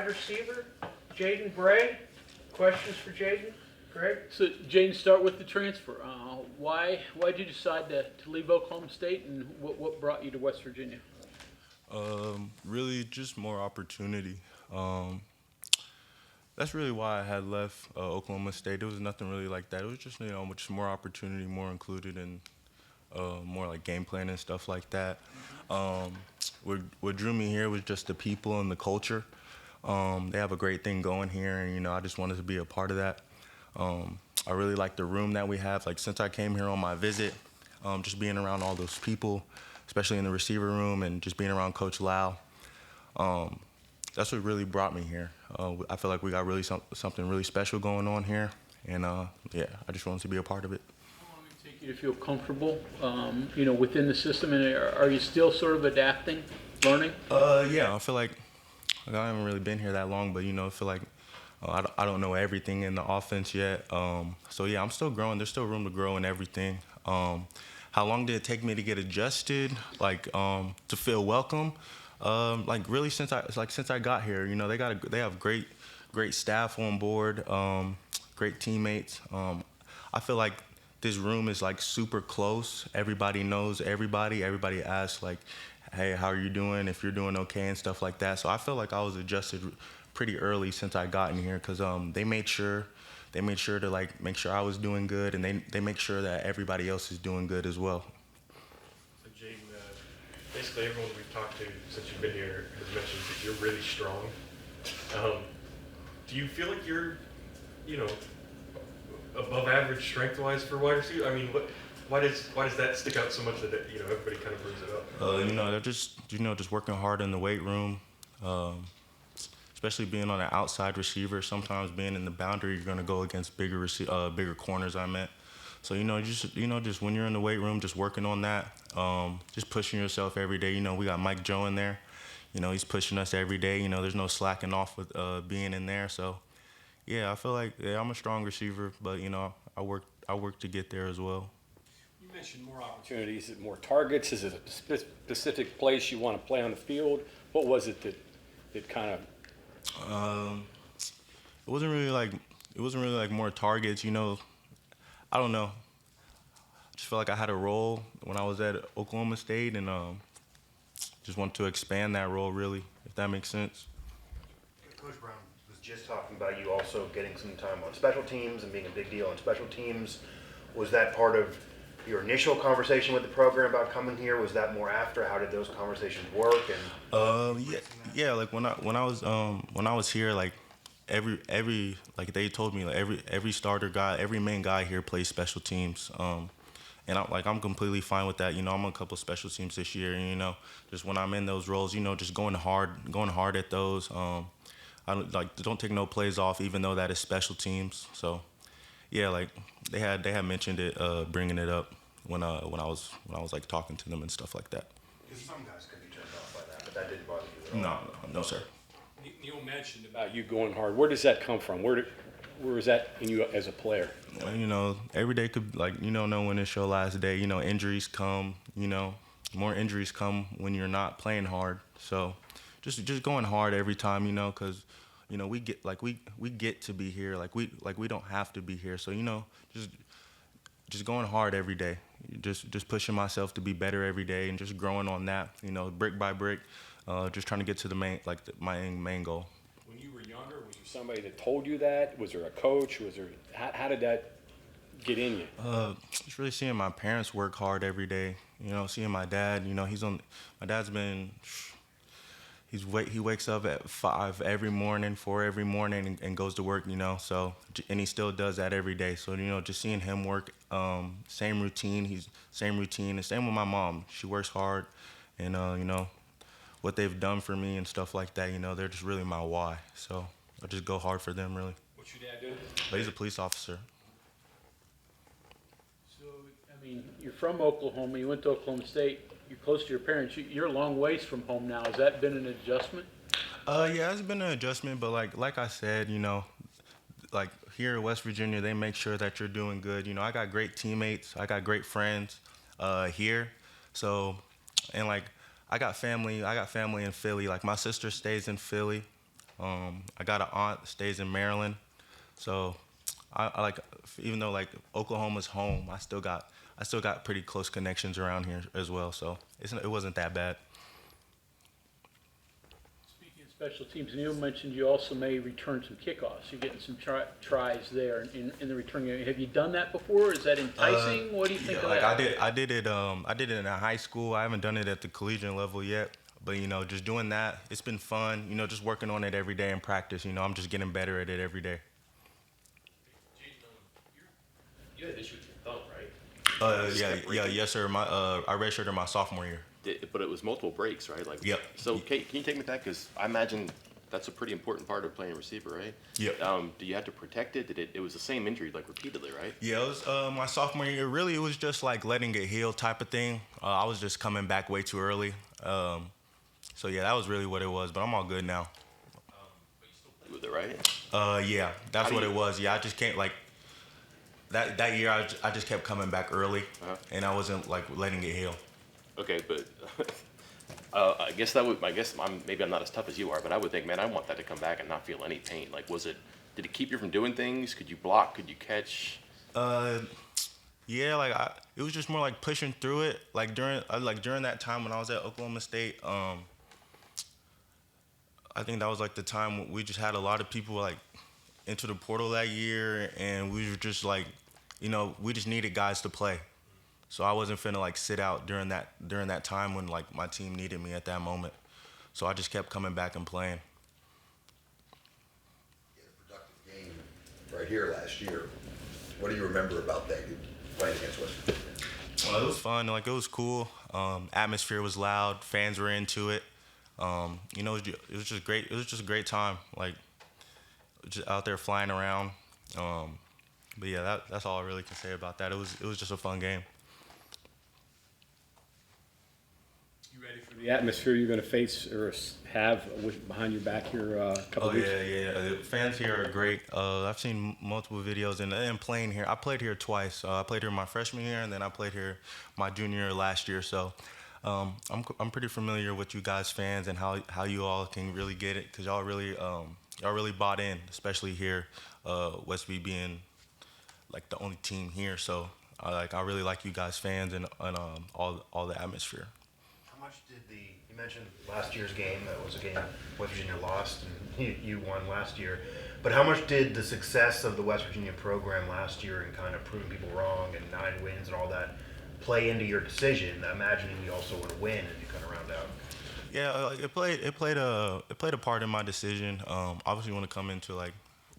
wide receiver, Jaden Bray. Questions for Jaden? Greg? So, Jaden, start with the transfer. Why did you decide to leave Oklahoma State, and what brought you to West Virginia? Really just more opportunity. That's really why I had left Oklahoma State. There was nothing really like that. It was just, just more opportunity, more included, and more like game plan and stuff like that. What drew me here was just the people and the culture. They have a great thing going here, and I just wanted to be a part of that. I really like the room that we have. Like since I came here on my visit, just being around all those people, especially in the receiver room, and just being around Coach Lau. That's what really brought me here. I feel like we got really something really special going on here, and I just wanted to be a part of it. How long did it take you to feel comfortable, within the system, and are you still sort of adapting, learning? Yeah, I feel like I haven't really been here that long, but I feel like I don't know everything in the offense yet. So yeah, I'm still growing. There's still room to grow in everything. How long did it take me to get adjusted, to feel welcome? Really since I got here, they have great staff on board, great teammates. I feel like this room is like super close. Everybody knows everybody. Everybody asks like, hey, how are you doing? If you're doing okay and stuff like that. So I feel like I was adjusted pretty early since I got in here, because they made sure to make sure I was doing good, and they make sure that everybody else is doing good as well. So Jaden, basically everyone we've talked to since you've been here has mentioned that you're really strong. Do you feel like you're, above average strength-wise for wide receiver? I mean, why does that stick out so much that everybody kind of brings it up? They're just working hard in the weight room. Especially being on an outside receiver, sometimes being in the boundary, you're going to go against bigger corners. So just when you're in the weight room, just working on that, just pushing yourself every day. We got Mike Joe in there. He's pushing us every day. There's no slacking off with being in there. So yeah, I feel like I'm a strong receiver, but I work to get there as well. You mentioned more opportunities. Is it more targets? Is it a specific place you want to play on the field? What was it that kind of? It wasn't really like more targets. I don't know. I just felt like I had a role when I was at Oklahoma State, and just wanted to expand that role, really, if that makes sense. Coach Brown was just talking about you also getting some time on special teams and being a big deal on special teams. Was that part of your initial conversation with the program about coming here? Was that more after? How did those conversations work? And yeah. Like when I was here, like every like they told me, like every starter guy, every main guy here plays special teams. And I'm completely fine with that. I'm on a couple special teams this year, and just when I'm in those roles, just going hard at those. I don't take no plays off, even though that is special teams. So yeah, like they had mentioned it, bringing it up when I was like talking to them and stuff like that. Because some guys could be turned off by that, but that didn't bother you at all. No, sir. Neil mentioned about you going hard. Where does that come from? Where is that in you as a player? Every day could know when it's your last day. Injuries come. More injuries come when you're not playing hard. So just going hard every time. Because we get to be here. We don't have to be here. So just going hard every day. Just pushing myself to be better every day, and just growing on that. Brick by brick. Just trying to get to the my main goal. When you were younger, was there somebody that told you that? Was there a coach? How did that get in you? Just really seeing my parents work hard every day. Seeing my dad. My dad's been. He wakes up at 4 every morning, and goes to work. So, and he still does that every day. So just seeing him work, same routine. And same with my mom. She works hard, and what they've done for me and stuff like that. They're just really my why. So I just go hard for them, really. What's your dad doing? But he's a police officer. So, you're from Oklahoma. You went to Oklahoma State. You're close to your parents. You're a long ways from home now. Has that been an adjustment? Yeah, it's been an adjustment, but like I said, like here in West Virginia, they make sure that you're doing good. I got great teammates. I got great friends here. So, and I got family in Philly. Like my sister stays in Philly. I got an aunt that stays in Maryland, so I like, even though like Oklahoma's home, I still got pretty close connections around here as well. So it wasn't that bad. Speaking of special teams, Neil mentioned you also may return some kickoffs. You're getting some tries there in the return game. Have you done that before? Is that enticing? What do you think of Like that? I did it in high school. I haven't done it at the collegiate level yet. But, just doing that, it's been fun. Just working on it every day in practice. I'm just getting better at it every day. You had an issue with your thumb, right? Yes, sir. I redshirted my sophomore year. But it was multiple breaks, right? Like, Yep. So can you take me back? Because I imagine that's a pretty important part of playing receiver, right? Yep. Do you have to protect it? It was the same injury, like repeatedly, right? Yeah, it was my sophomore year. Really, it was just like letting it heal type of thing. I was just coming back way too early. So yeah, that was really what it was. But I'm all good now. With it, right? Yeah, that's How do what you- it was. Yeah, I just can't like that year. I just kept coming back early, and I wasn't like letting it heal. Okay, but I guess maybe I'm not as tough as you are, but I would think, man, I want that to come back and not feel any pain. Like, did it keep you from doing things? Could you block? Could you catch? Yeah, like it was just more like pushing through it. Like during that time when I was at Oklahoma State, I think that was like the time when we just had a lot of people like into the portal that year, and we were just like, we just needed guys to play. So I wasn't finna like sit out during that time when like my team needed me at that moment. So I just kept coming back and playing. You had a productive game right here last year. What do you remember about that, playing against West Virginia? Well, it was fun. Like, it was cool. Atmosphere was loud. Fans were into it. It was just great. It was just a great time. Like, just out there flying around. But yeah, that's all I really can say about that. It was just a fun game. You ready for the atmosphere you're going to face or have behind your back here a couple weeks? Yeah. The fans here are great. I've seen multiple videos and playing here. I played here twice. I played here my freshman year, and then I played here my junior year last year. So I'm pretty familiar with you guys fans and how you all can really get it, because y'all really bought in, especially here, West V being like the only team here. So I really like you guys fans and all the atmosphere. How much did you mentioned last year's game, that was a game West Virginia lost and you won last year, but how much did the success of the West Virginia program last year and kind of proving people wrong and 9 wins and all that play into your decision, imagining you also want to win and you kind of round out? Yeah, it played a part in my decision. Obviously, want to come into like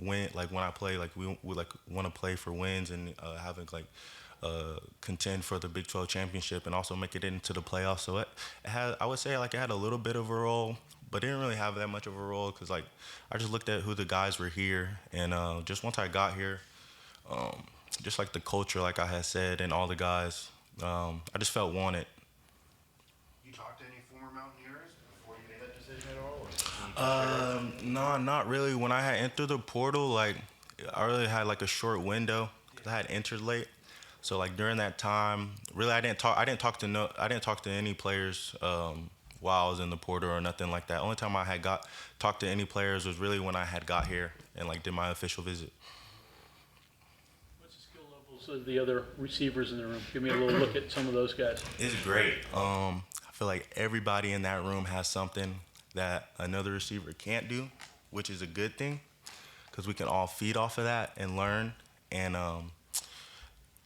win, like when I play, like we like want to play for wins and having like contend for the Big 12 championship and also make it into the playoffs. So I would say like it had a little bit of a role, but it didn't really have that much of a role because like I just looked at who the guys were here, and just once I got here, just like the culture, like I had said, and all the guys, I just felt wanted. You talked to any former Mountaineers before you made that decision at all? No, not really. When I had entered the portal, like I really had like a short window because I had entered late. So like during that time, really I didn't talk to any players while I was in the portal or nothing like that. Only time I had talked to any players was really when I had got here and like did my official visit. What's the skill levels of the other receivers in the room? Give me a little look at some of those guys. It's great. I feel like everybody in that room has something that another receiver can't do, which is a good thing because we can all feed off of that and learn. And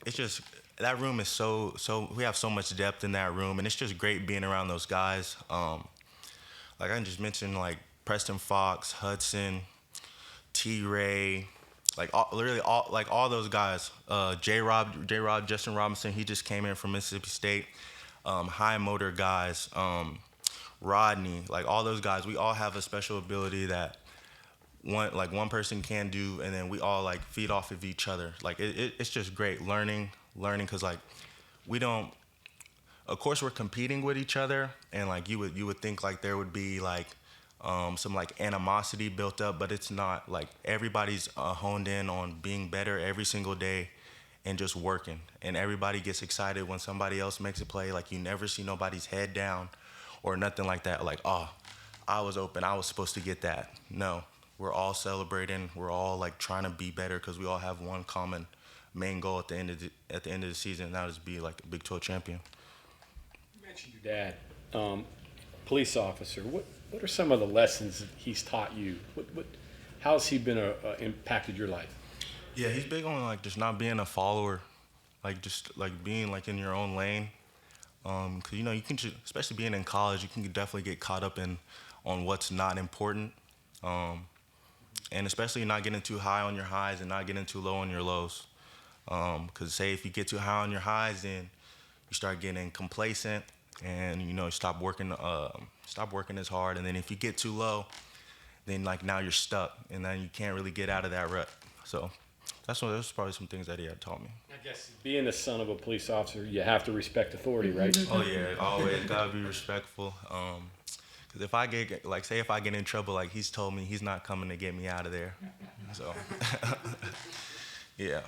it's just, that room is so we have so much depth in that room, and it's just great being around those guys. Like I just mentioned, like Preston Fox, Hudson, T-Ray, like all those guys. J-Rob, Justin Robinson, he just came in from Mississippi State. High motor guys, Rodney, like all those guys, we all have a special ability that one person can do, and then we all like feed off of each other. Like it's just great learning because like we don't, of course we're competing with each other, and like you would think like there would be like some like animosity built up, but it's not. Like everybody's honed in on being better every single day and just working, and everybody gets excited when somebody else makes a play. Like you never see nobody's head down or nothing like that. Like, oh, I was open. I was supposed to get that. No, we're all celebrating. We're all like trying to be better because we all have one common main goal at the end of the season, and that is be like a Big 12 champion. You mentioned your dad, police officer. What are some of the lessons he's taught you? How has he been impacted your life? Yeah, he's big on like just not being a follower, like just like being like in your own lane. 'Cause you know you can especially being in college, you can definitely get caught up on what's not important, and especially not getting too high on your highs and not getting too low on your lows. 'Cause say if you get too high on your highs, then you start getting complacent and you know stop working as hard. And then if you get too low, then like now you're stuck and then you can't really get out of that rut. So those probably some things that he had taught me. I guess being the son of a police officer, you have to respect authority, right? Oh yeah, always gotta be respectful. 'Cause if I get in trouble, like he's told me he's not coming to get me out of there. So yeah.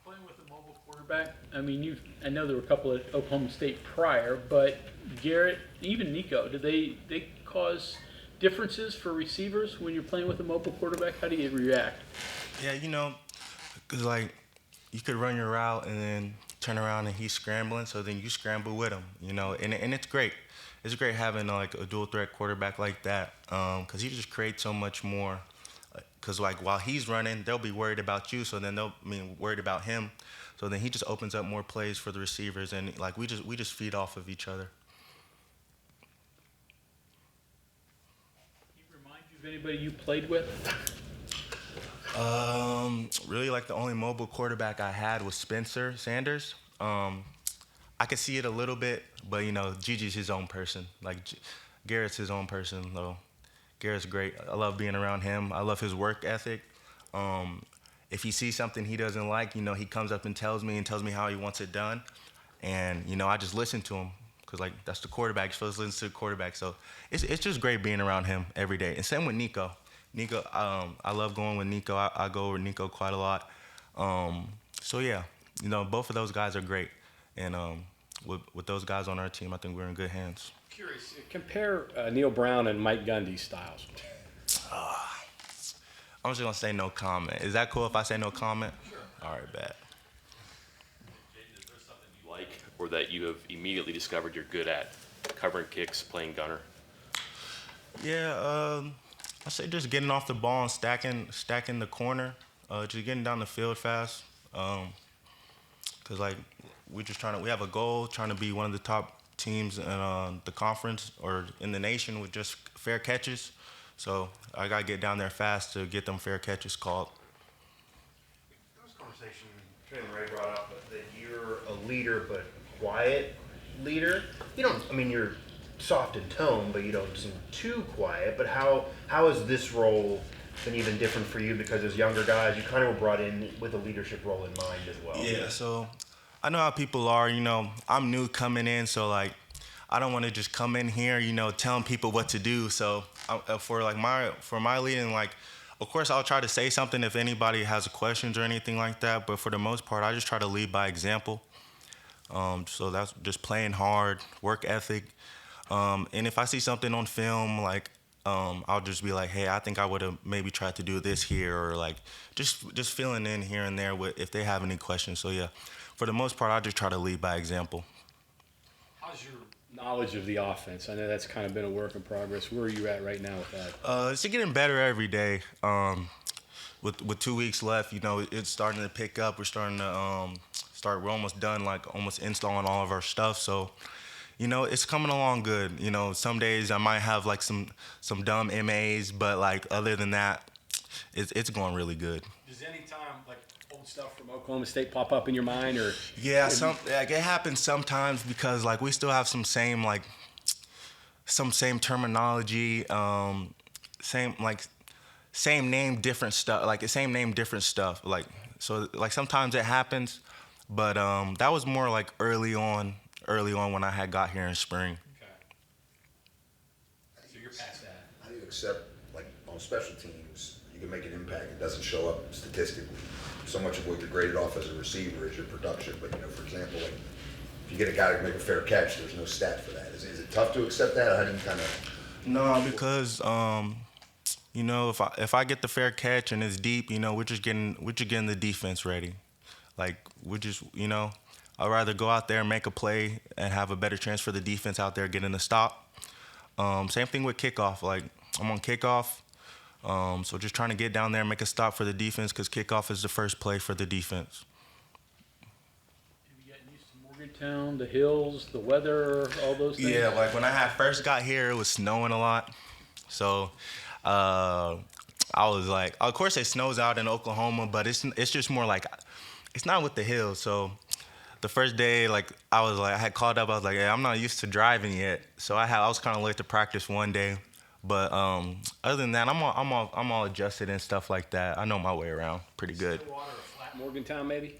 Playing with a mobile quarterback, I mean, I know there were a couple at Oklahoma State prior, but Garrett, even Nico, did they cause differences for receivers when you're playing with a mobile quarterback? How do you react? Yeah, you know, 'cause like you could run your route and then turn around and he's scrambling, so then you scramble with him, you know, and it's great. It's great having like a dual threat quarterback like that, 'cause he just creates so much more. 'Cause like while he's running, they'll be worried about you, so then worried about him, so then he just opens up more plays for the receivers, and like we just feed off of each other. Can you remind you of anybody you played with? Really, like the only mobile quarterback I had was Spencer Sanders. I could see it a little bit, but you know, Gigi's his own person. Like Garrett's his own person, though. Garrett's great. I love being around him. I love his work ethic. If he sees something he doesn't like, you know, he comes up and tells me how he wants it done, and you know, I just listen to him because like that's the quarterback. You're supposed to listen to the quarterback. So it's just great being around him every day. And same with Nico. I love going with Nico. I go with Nico quite a lot. So yeah, you know, both of those guys are great, and with those guys on our team, I think we're in good hands. Curious, compare Neil Brown and Mike Gundy's styles. I'm just gonna say no comment. Is that cool if I say no comment? Sure. All right, bet. Jaden, is there something you like or that you have immediately discovered you're good at? Covering kicks, playing gunner? Yeah, I say just getting off the ball and stacking the corner, just getting down the field fast. 'Cause like we have a goal, trying to be one of the top teams in the conference or in the nation with just fair catches. So I gotta get down there fast to get them fair catches called. There was a conversation Jaden Bray brought up that you're a leader, but a quiet leader. You're soft in tone, but you don't seem too quiet. But how has this role been even different for you? Because as younger guys, you kind of were brought in with a leadership role in mind as well. Yeah, so I know how people are. You know, I'm new coming in, so like I don't want to just come in here, you know, telling people what to do. So for my leading, like, of course I'll try to say something if anybody has questions or anything like that. But for the most part, I just try to lead by example. So that's just playing hard, work ethic. And if I see something on film, like, I'll just be like, hey, I think I would have maybe tried to do this here, or like just filling in here and there with if they have any questions. So yeah, for the most part, I just try to lead by example. How's your knowledge of the offense? I know that's kind of been a work in progress. Where are you at right now with that? It's getting better every day. With 2 weeks left, you know, it's starting to pick up. We're starting to we're almost done, like almost installing all of our stuff. So, you know, it's coming along good. You know, some days I might have like some dumb MAs, but like other than that, it's going really good. Does any time like old stuff from Oklahoma State pop up in your mind, or? Yeah, it happens sometimes because like we still have some same terminology, same name, different stuff. Like the same name, different stuff. Like so, like sometimes it happens, but that was more like early on when I had got here in spring. Okay. So you're past that. How do you accept, like, on special teams, you can make an impact, it doesn't show up statistically. So much of what you're graded off as a receiver is your production, but, you know, for example, like, if you get a guy to make a fair catch, there's no stat for that. Is it tough to accept that, or how do you kind of No, because you know, if I get the fair catch and it's deep, you know, we're just getting the defense ready. Like we're just, you know, I'd rather go out there and make a play and have a better chance for the defense out there getting a stop. Same thing with kickoff. Like I'm on kickoff, so just trying to get down there and make a stop for the defense because kickoff is the first play for the defense. Have you gotten used to Morgantown, the hills, the weather, all those things? Yeah, like when I first got here, it was snowing a lot. So I was like, of course it snows out in Oklahoma, but it's just more like, it's not with the hills. So the first day, like I had called up, I was like, yeah, I'm not used to driving yet. So I was kind of late to practice one day. But other than that, I'm all adjusted and stuff like that. I know my way around pretty good. Water, a flat Morgantown maybe?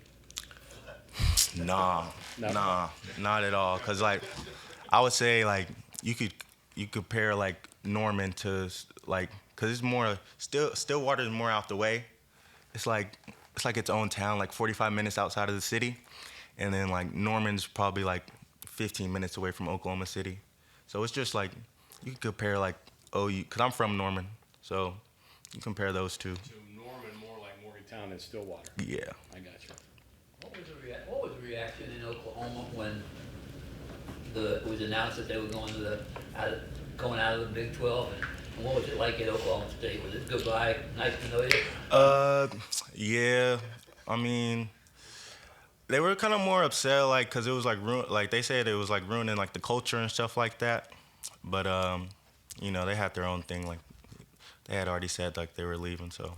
Nah, not at all. Cause like, I would say like you compare like Norman to like, cause it's more Stillwater is more out the way. It's like its own town, like 45 minutes outside of the city, and then like Norman's probably like 15 minutes away from Oklahoma City. So it's just like you can compare like cause I'm from Norman, so you compare those two. So Norman more like Morgantown than Stillwater. Yeah. I got you. What was the reaction in Oklahoma when it was announced that they were going out of the Big 12? And what was it like at Oklahoma State? Was it goodbye, nice to know you? Yeah. I mean, they were kind of more upset, like, cause it was like they said it was like ruining like the culture and stuff like that. But you know, they had their own thing. Like, they had already said like they were leaving, so.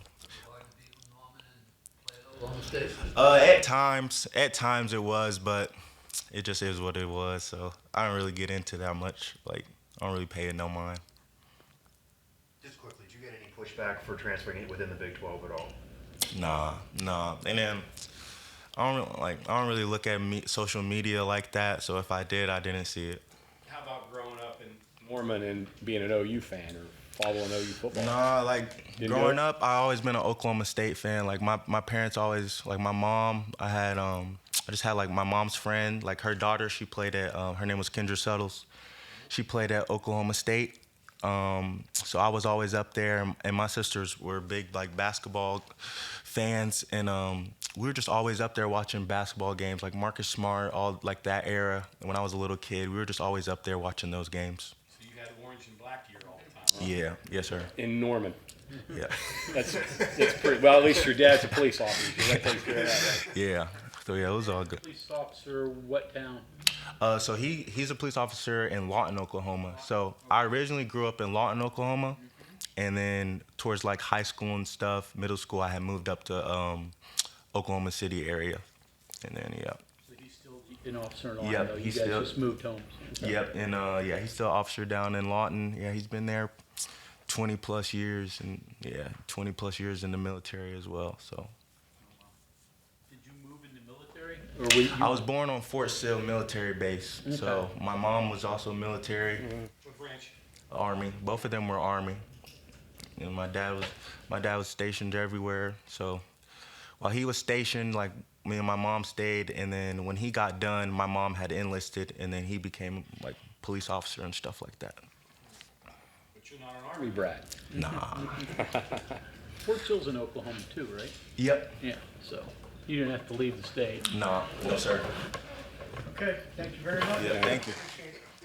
At times it was, but it just is what it was. So I don't really get into that much. Like, I don't really pay it no mind. Just quickly, did you get any pushback for transferring it within the Big 12 at all? Nah. And then I don't really look at social media like that. So if I did, I didn't see it. How about growing up in Norman and being an OU fan or following OU football? Nah, like growing up, I always been an Oklahoma State fan. Like my parents always, like my mom, I just had like my mom's friend, like her daughter, she played at, her name was Kendra Suttles. She played at Oklahoma State. So I was always up there, and my sisters were big like basketball fans, and we were just always up there watching basketball games, like Marcus Smart, all like that era. When I was a little kid, we were just always up there watching those games. So you had orange and black gear all the time, huh? Yeah, yes sir. In Norman. Yeah. That's pretty, well, at least your dad's a police officer. So that takes care of that, right? Yeah. So yeah, it was all good. Police officer, what town? So he's a police officer in Lawton, Oklahoma. So I originally grew up in Lawton, Oklahoma, and then towards like high school and stuff, middle school, I had moved up to Oklahoma City area, and then yeah. So he's still an officer in Lawton, Yep, though. You he's guys still- just moved home. Yep, and yeah, he's still an officer down in Lawton. Yeah, he's been there 20 plus years, and yeah, 20 plus years in the military as well. So Did you move in the military? Or were you, I was born on Fort Sill military base. So my mom was also military. What branch? Army. Both of them were Army. And my dad was stationed everywhere. So while he was stationed, like me and my mom stayed, and then when he got done, my mom had enlisted, and then he became like police officer and stuff like that. But you're not an Army brat. Nah. Fort Sill's in Oklahoma too, right? Yep. Yeah, so you didn't have to leave the state. Nah. No sir. Okay, thank you very much. Yeah. Thank you. Appreciate it.